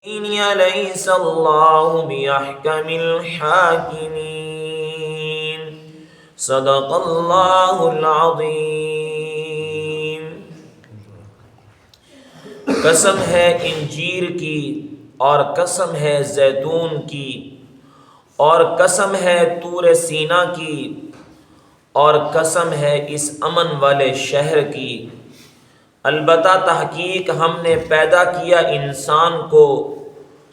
أليس الله بأحكم الحاكمين صدق الله العظيم۔ قسم ہے انجیر کی اور قسم ہے زیتون کی اور قسم ہے طور سینا کی اور قسم ہے اس امن والے شہر کی۔ البتہ تحقیق ہم نے پیدا کیا انسان کو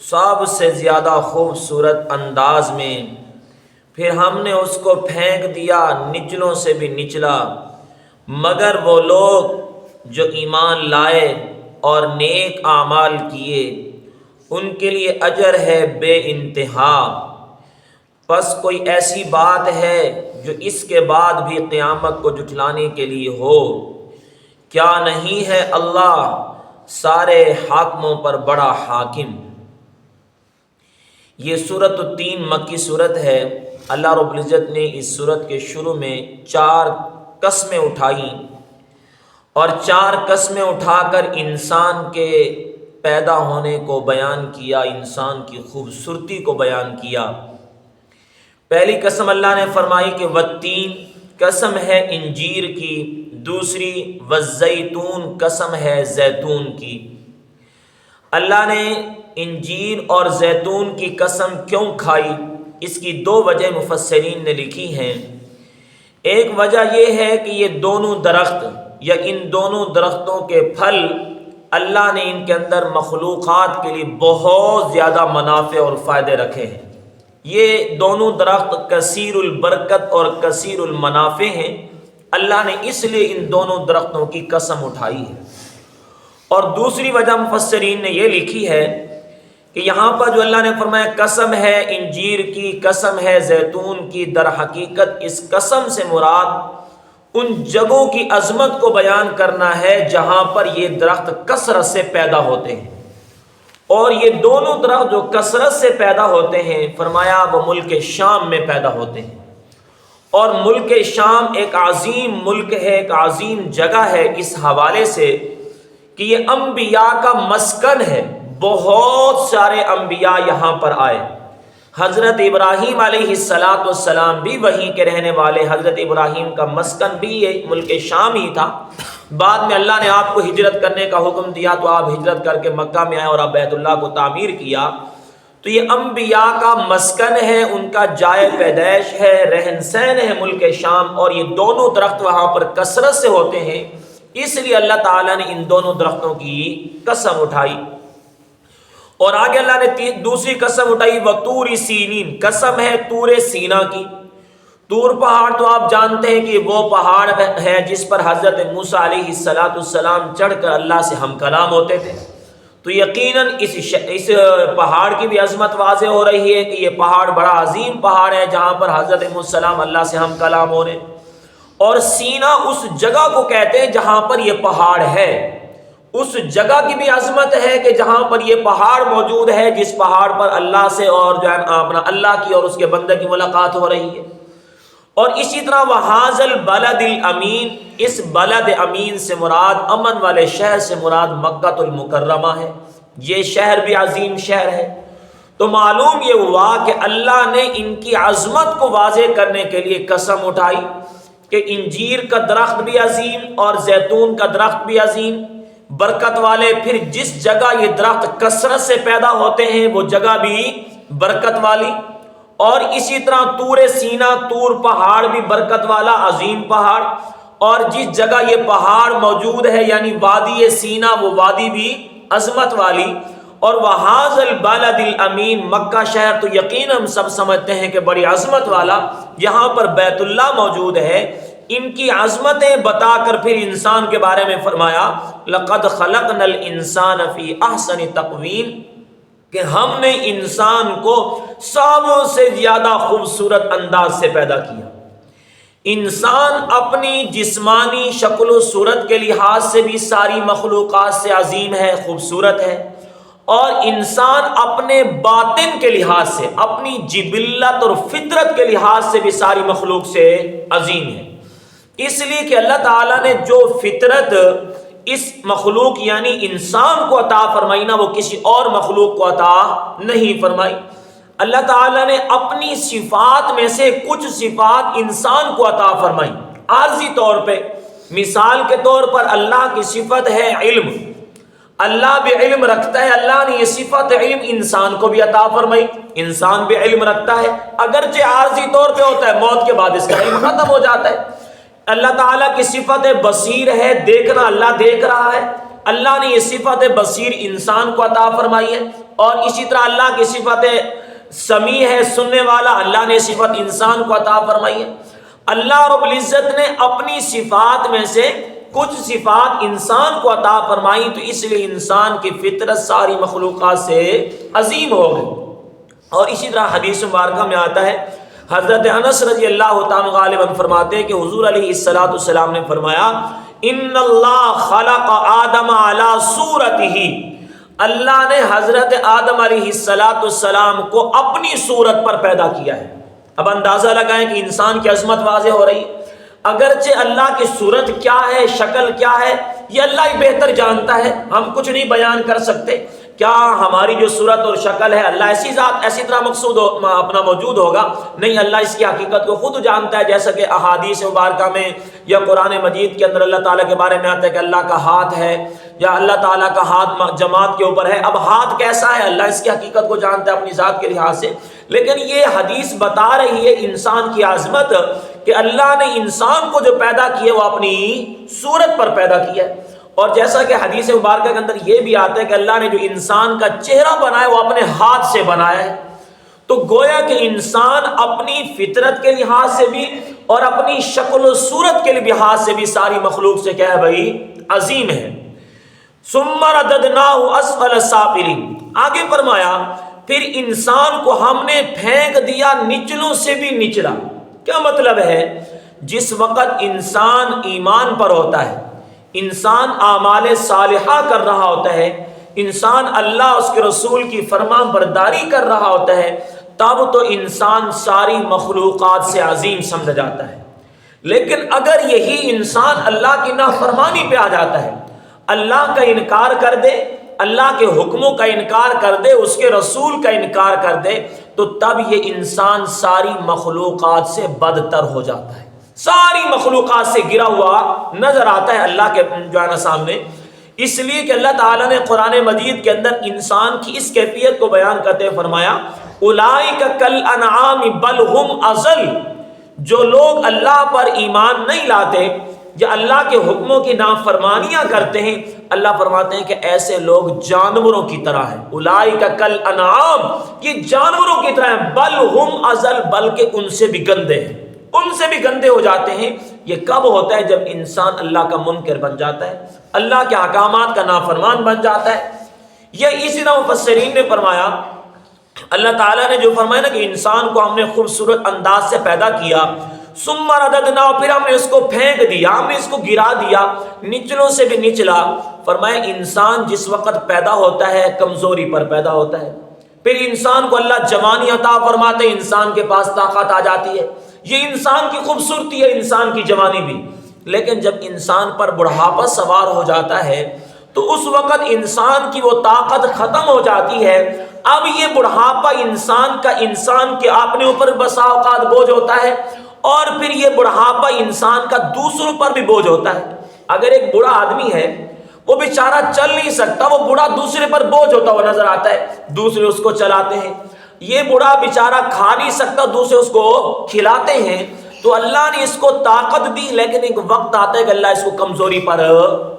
سب سے زیادہ خوبصورت انداز میں، پھر ہم نے اس کو پھینک دیا نچلوں سے بھی نچلا، مگر وہ لوگ جو ایمان لائے اور نیک اعمال کیے ان کے لیے اجر ہے بے انتہا۔ پس کوئی ایسی بات ہے جو اس کے بعد بھی قیامت کو جھٹلانے کے لیے ہو؟ کیا نہیں ہے اللہ سارے حاکموں پر بڑا حاکم؟ یہ سورۃ التین مکی سورت ہے۔ اللہ رب العزت نے اس سورت کے شروع میں 4 قسمیں اٹھائیں اور 4 قسمیں اٹھا کر انسان کے پیدا ہونے کو بیان کیا، انسان کی خوبصورتی کو بیان کیا۔ پہلی قسم اللہ نے فرمائی کہ والتین، قسم ہے انجیر کی، دوسری والزیتون، قسم ہے زیتون کی۔ اللہ نے انجیر اور زیتون کی قسم کیوں کھائی؟ اس کی 2 وجہ مفسرین نے لکھی ہیں۔ ایک وجہ یہ ہے کہ یہ دونوں درخت یا ان دونوں درختوں کے پھل اللہ نے ان کے اندر مخلوقات کے لیے بہت زیادہ منافع اور فائدے رکھے ہیں۔ یہ دونوں درخت کثیر البرکت اور کثیر المنافع ہیں، اللہ نے اس لیے ان دونوں درختوں کی قسم اٹھائی ہے۔ اور دوسری وجہ مفسرین نے یہ لکھی ہے کہ یہاں پر جو اللہ نے فرمایا قسم ہے انجیر کی، قسم ہے زیتون کی، در حقیقت اس قسم سے مراد ان جگہوں کی عظمت کو بیان کرنا ہے جہاں پر یہ درخت کثرت سے پیدا ہوتے ہیں۔ اور یہ دونوں درخت جو کثرت سے پیدا ہوتے ہیں، فرمایا وہ ملک شام میں پیدا ہوتے ہیں، اور ملک شام ایک عظیم ملک ہے، ایک عظیم جگہ ہے اس حوالے سے کہ یہ انبیاء کا مسکن ہے۔ بہت سارے انبیاء یہاں پر آئے۔ حضرت ابراہیم علیہ السلام بھی وہیں کے رہنے والے، حضرت ابراہیم کا مسکن بھی یہ ملک شام ہی تھا۔ بعد میں اللہ نے آپ کو ہجرت کرنے کا حکم دیا تو آپ ہجرت کر کے مکہ میں آئے اور آپ بیت اللہ کو تعمیر کیا۔ تو یہ انبیاء کا مسکن ہے، ان کا جائے پیدائش ہے، رہن سہن ہے ملک شام، اور یہ دونوں درخت وہاں پر کثرت سے ہوتے ہیں، اس لیے اللہ تعالیٰ نے ان دونوں درختوں کی قسم اٹھائی۔ اور آگے اللہ نے دوسری قسم اٹھائی وطور سینین، قسم ہے طور سینا کی۔ طور پہاڑ تو آپ جانتے ہیں کہ وہ پہاڑ ہے جس پر حضرت موسیٰ علیہ السلام چڑھ کر اللہ سے ہم کلام ہوتے تھے۔ تو یقیناً اس پہاڑ کی بھی عظمت واضح ہو رہی ہے کہ یہ پہاڑ بڑا عظیم پہاڑ ہے جہاں پر حضرت موسیٰ علیہ السلام اللہ سے ہم کلام ہو رہے۔ اور سینا اس جگہ کو کہتے ہیں جہاں پر یہ پہاڑ ہے، اس جگہ کی بھی عظمت ہے کہ جہاں پر یہ پہاڑ موجود ہے، جس پہاڑ پر اللہ سے اور جو ہے اپنا اللہ کی اور اس کے بندے کی ملاقات ہو رہی ہے۔ اور اسی طرح وہذا البلد الامین، اس بلد امین سے مراد، امن والے شہر سے مراد مکہ المکرمہ ہے۔ یہ شہر بھی عظیم شہر ہے۔ تو معلوم یہ ہوا کہ اللہ نے ان کی عظمت کو واضح کرنے کے لیے قسم اٹھائی کہ انجیر کا درخت بھی عظیم اور زیتون کا درخت بھی عظیم، برکت والے، پھر جس جگہ یہ درخت کثرت سے پیدا ہوتے ہیں وہ جگہ بھی برکت والی۔ اور اسی طرح طور سینا، طور پہاڑ بھی برکت والا عظیم پہاڑ، اور جس جگہ یہ پہاڑ موجود ہے یعنی وادی سینا، وہ وادی بھی عظمت والی۔ اور وہذا البلد الامین، مکہ شہر تو یقیناً ہم سب سمجھتے ہیں کہ بڑی عظمت والا، یہاں پر بیت اللہ موجود ہے۔ ان کی عظمتیں بتا کر پھر انسان کے بارے میں فرمایا لقد خلقنا الانسان فی احسن تقویم، کہ ہم نے انسان کو سب سے زیادہ خوبصورت انداز سے پیدا کیا۔ انسان اپنی جسمانی شکل و صورت کے لحاظ سے بھی ساری مخلوقات سے عظیم ہے، خوبصورت ہے، اور انسان اپنے باطن کے لحاظ سے، اپنی جبلت اور فطرت کے لحاظ سے بھی ساری مخلوق سے عظیم ہے۔ اس لیے کہ اللہ تعالیٰ نے جو فطرت اس مخلوق یعنی انسان کو عطا فرمائی نا، وہ کسی اور مخلوق کو عطا نہیں فرمائی۔ اللہ تعالیٰ نے اپنی صفات میں سے کچھ صفات انسان کو عطا فرمائی عارضی طور پہ۔ مثال کے طور پر اللہ کی صفت ہے علم، اللہ بھی علم رکھتا ہے، اللہ نے یہ صفت علم انسان کو بھی عطا فرمائی، انسان بھی علم رکھتا ہے، اگرچہ عارضی طور پہ ہوتا ہے، موت کے بعد اس کا علم ختم ہو جاتا ہے۔ اللہ تعالیٰ کی صفت بصیر ہے، دیکھنا، اللہ دیکھ رہا ہے، اللہ نے یہ صفت بصیر انسان کو عطا فرمائی ہے۔ اور اسی طرح اللہ کی صفت سمیع ہے، سننے والا، اللہ نے صفت انسان کو عطا فرمائی ہے۔ اللہ رب العزت نے اپنی صفات میں سے کچھ صفات انسان کو عطا فرمائی، تو اس لیے انسان کی فطرت ساری مخلوقات سے عظیم ہو گئی۔ اور اسی طرح حدیث مبارکہ میں آتا ہے، حضرت انس رضی اللہ تعالیٰ غالباً فرماتے ہیں کہ حضور علیہ السلام نے فرمایا، ان اللہ خلق آدم علی صورتہ، اللہ نے حضرت آدم علیہ السلام کو اپنی صورت پر پیدا کیا ہے۔ اب اندازہ لگائیں کہ انسان کی عظمت واضح ہو رہی ہے۔ اگرچہ اللہ کی صورت کیا ہے، شکل کیا ہے، یہ اللہ ہی بہتر جانتا ہے، ہم کچھ نہیں بیان کر سکتے۔ کیا ہماری جو صورت اور شکل ہے، اللہ ایسی ذات ایسی طرح مقصود اپنا موجود ہوگا؟ نہیں، اللہ اس کی حقیقت کو خود جانتا ہے، جیسا کہ احادیث مبارکہ میں یا قرآن مجید کے اندر اللہ تعالیٰ کے بارے میں آتا ہے کہ اللہ کا ہاتھ ہے، یا اللہ تعالیٰ کا ہاتھ جماعت کے اوپر ہے۔ اب ہاتھ کیسا ہے، اللہ اس کی حقیقت کو جانتا ہے اپنی ذات کے لحاظ سے، لیکن یہ حدیث بتا رہی ہے انسان کی عظمت، کہ اللہ نے انسان کو جو پیدا کیا وہ اپنی صورت پر پیدا کیا ہے۔ اور جیسا کہ حدیث مبارکہ کے اندر یہ بھی آتا ہے کہ اللہ نے جو انسان کا چہرہ بنایا وہ اپنے ہاتھ سے بنایا ہے، تو گویا کہ انسان اپنی فطرت کے لحاظ سے بھی اور اپنی شکل و صورت کے لحاظ سے بھی ساری مخلوق سے کیا ہے بھائی، عظیم ہے۔ ثم رددناہ اسفل سافلین، آگے فرمایا پھر انسان کو ہم نے پھینک دیا نچلوں سے بھی نچلا۔ کیا مطلب ہے؟ جس وقت انسان ایمان پر ہوتا ہے، انسان اعمال صالحہ کر رہا ہوتا ہے، انسان اللہ اس کے رسول کی فرمان برداری کر رہا ہوتا ہے، تب تو انسان ساری مخلوقات سے عظیم سمجھا جاتا ہے۔ لیکن اگر یہی انسان اللہ کی نافرمانی پہ آ جاتا ہے، اللہ کا انکار کر دے، اللہ کے حکموں کا انکار کر دے، اس کے رسول کا انکار کر دے، تو تب یہ انسان ساری مخلوقات سے بدتر ہو جاتا ہے، ساری مخلوقات سے گرا ہوا نظر آتا ہے اللہ کے جو ہے نا سامنے۔ اس لیے کہ اللہ تعالیٰ نے قرآن مجید کے اندر انسان کی اس کیفیت کو بیان کرتے فرمایا، اولئک کالانعام بل ہم اضل، جو لوگ اللہ پر ایمان نہیں لاتے یا اللہ کے حکموں کی نافرمانیاں کرتے ہیں، اللہ فرماتے ہیں کہ ایسے لوگ جانوروں کی طرح ہیں۔ اولئک کالانعام، یہ جانوروں کی طرح ہیں، بل ہم اضل، بلکہ ان سے بھی گندے ہیں، ان سے بھی گندے ہو جاتے ہیں۔ یہ کب ہوتا ہے؟ جب انسان اللہ کا منکر بن جاتا ہے، اللہ کے احکامات کا نافرمان بن جاتا ہے۔ یہ اسی طرح مفسرین نے فرمایا، اللہ تعالیٰ نے جو فرمایا نا کہ انسان کو ہم نے خوبصورت انداز سے پیدا کیا، ثم رددناہ، پھر ہم نے اس کو پھینک دیا، ہم نے اس کو گرا دیا نچلوں سے بھی نچلا۔ فرمایا انسان جس وقت پیدا ہوتا ہے کمزوری پر پیدا ہوتا ہے، پھر انسان کو اللہ جوانی عطا فرماتے، انسان کے پاس طاقت آ جاتی ہے، یہ انسان کی خوبصورتی ہے، انسان کی جوانی بھی۔ لیکن جب انسان پر بڑھاپا سوار ہو جاتا ہے تو اس وقت انسان کی وہ طاقت ختم ہو جاتی ہے۔ اب یہ بڑھاپا انسان کے اپنے اوپر بسا اوقات بوجھ ہوتا ہے، اور پھر یہ بڑھاپا انسان کا دوسروں پر بھی بوجھ ہوتا ہے۔ اگر ایک بوڑھا آدمی ہے، وہ بیچارہ چل نہیں سکتا، وہ بوڑھا دوسرے پر بوجھ ہوتا ہوا نظر آتا ہے، دوسرے اس کو چلاتے ہیں۔ یہ بوڑھا بیچارہ کھا نہیں سکتا، دوسرے اس کو کھلاتے ہیں۔ تو اللہ نے اس کو طاقت دی، لیکن ایک وقت آتا ہے کہ اللہ اس کو کمزوری پر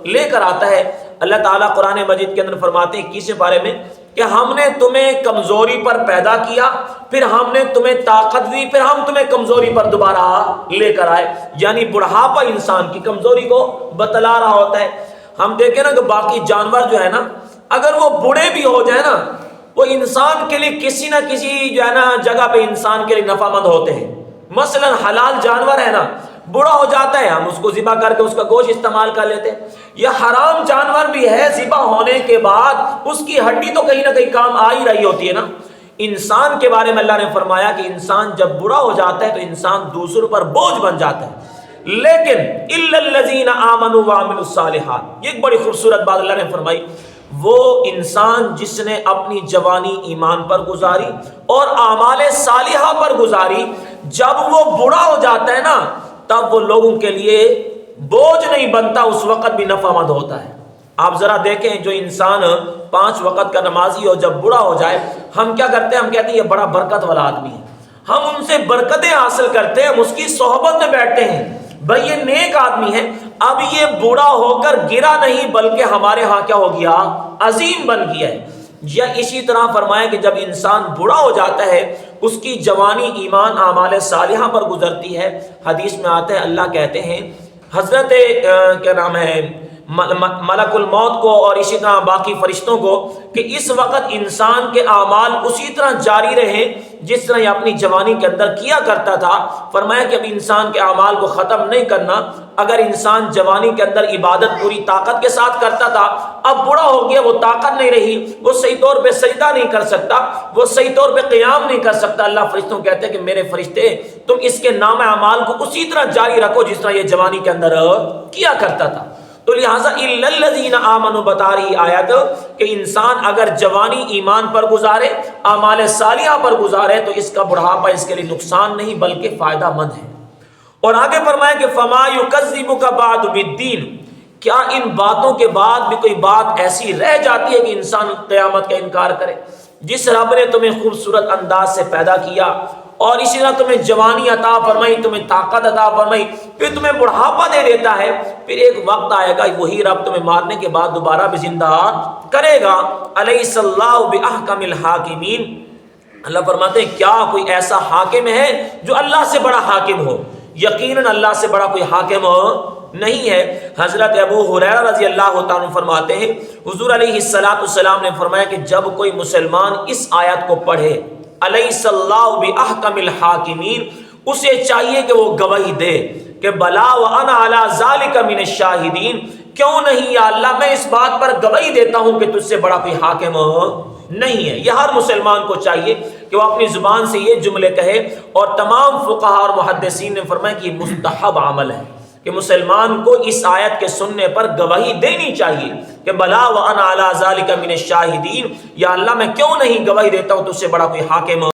لے کر آتا ہے۔ اللہ تعالیٰ قرآن مجید کے اندر فرماتے ہیں کس بارے میں کہ ہم نے تمہیں کمزوری پر پیدا کیا، پھر ہم نے تمہیں طاقت دی، پھر ہم تمہیں کمزوری پر دوبارہ لے کر آئے۔ یعنی بڑھاپا انسان کی کمزوری کو بتلا رہا ہوتا ہے۔ ہم دیکھیں نا کہ باقی جانور جو ہے نا، اگر وہ بوڑھے بھی ہو جائے نا، وہ انسان کے لیے کسی نہ کسی جو ہے نا جگہ پہ انسان کے لیے نفع مند ہوتے ہیں۔ مثلا حلال جانور ہے نا، بوڑھا ہو جاتا ہے، ہم اس کو ذبح کر کے اس کا گوشت استعمال کر لیتے ہیں۔ یا حرام جانور بھی ہے، ذبح ہونے کے بعد اس کی ہڈی تو کہیں نہ کہیں کام آ ہی رہی ہوتی ہے نا۔ انسان کے بارے میں اللہ نے فرمایا کہ انسان جب بوڑھا ہو جاتا ہے تو انسان دوسروں پر بوجھ بن جاتا ہے۔ لیکن الا الذین آمنوا وعملوا الصالحات، یہ ایک بڑی خوبصورت بات اللہ نے فرمائی، وہ انسان جس نے اپنی جوانی ایمان پر گزاری اور اعمال صالحہ پر گزاری، جب وہ بوڑھا ہو جاتا ہے نا تب وہ لوگوں کے لیے بوجھ نہیں بنتا، اس وقت بھی نفع مند ہوتا ہے۔ آپ ذرا دیکھیں جو انسان 5 وقت کا نمازی ہو جب بوڑھا ہو جائے، ہم کیا کرتے ہیں؟ ہم کہتے ہیں یہ بڑا برکت والا آدمی ہے، ہم ان سے برکتیں حاصل کرتے ہیں، ہم اس کی صحبت میں بیٹھتے ہیں، بھائی یہ نیک آدمی ہے۔ اب یہ بوڑھا ہو کر گرا نہیں بلکہ ہمارے ہاں کیا ہو گیا؟ عظیم بن گیا ہے۔ یا اسی طرح فرمایا کہ جب انسان بوڑھا ہو جاتا ہے، اس کی جوانی ایمان اعمال صالحہ پر گزرتی ہے، حدیث میں آتا ہے اللہ کہتے ہیں حضرت کیا نام ہے ملک الموت کو اور اسی طرح باقی فرشتوں کو کہ اس وقت انسان کے اعمال اسی طرح جاری رہیں جس طرح یہ اپنی جوانی کے اندر کیا کرتا تھا۔ فرمایا کہ اب انسان کے اعمال کو ختم نہیں کرنا۔ اگر انسان جوانی کے اندر عبادت پوری طاقت کے ساتھ کرتا تھا، اب بوڑھا ہو گیا، وہ طاقت نہیں رہی، وہ صحیح طور پہ سجدہ نہیں کر سکتا، وہ صحیح طور پہ قیام نہیں کر سکتا، اللہ فرشتوں کہتے ہیں کہ میرے فرشتے تم اس کے نام اعمال کو اسی طرح جاری رکھو جس طرح یہ جوانی کے اندر کیا کرتا تھا۔ تو لہٰذا الا الذین آمنوا بتا رہی آیت کہ انسان اگر جوانی ایمان پر گزارے، اعمال صالحہ پر گزارے تو اس کا بڑھاپا اس کے لیے نقصان نہیں بلکہ فائدہ مند ہے۔ اور آگے فرمایا کہ فما یکذبک بعد بالدین، کیا ان باتوں کے بعد بھی کوئی بات ایسی رہ جاتی ہے کہ انسان قیامت کا انکار کرے؟ جس رب نے تمہیں خوبصورت انداز سے پیدا کیا اور اسی طرح تمہیں جوانی عطا فرمائی، تمہیں طاقت عطا فرمائی، پھر تمہیں بڑھاپا دے دیتا ہے، پھر ایک وقت آئے گا وہی رب تمہیں مارنے کے بعد دوبارہ بھی زندہ کرے گا۔ الیس اللہ باحکم الحاکمین، اللہ فرماتے ہیں کیا کوئی ایسا حاکم ہے جو اللہ سے بڑا حاکم ہو؟ یقیناً اللہ سے بڑا کوئی حاکم نہیں ہے۔ حضرت ابو ہریرہ رضی اللہ تعالیٰ عنہ فرماتے ہیں حضور علیہ السلام نے فرمایا کہ جب کوئی مسلمان اس آیت کو پڑھے الیس اللہ باحکم الحاکمین، اسے چاہیے کہ وہ گواہی دے کہ بلا وانا علی ذلک من الشاہدین، کیوں نہیں یا اللہ میں اس بات پر گواہی دیتا ہوں کہ تجھ سے بڑا کوئی حاکم نہیں ہے۔ یہ ہر مسلمان کو چاہیے کہ وہ اپنی زبان سے یہ جملے کہے، اور تمام فقہاء اور محدثین نے فرمایا کہ یہ مستحب عمل ہے کہ مسلمان کو اس آیت کے سننے پر گواہی دینی چاہیے کہ بلا وانا علی ذلک من الشاہدین، یا اللہ میں کیوں نہیں گواہی دیتا ہوں تجھ سے بڑا کوئی حاکم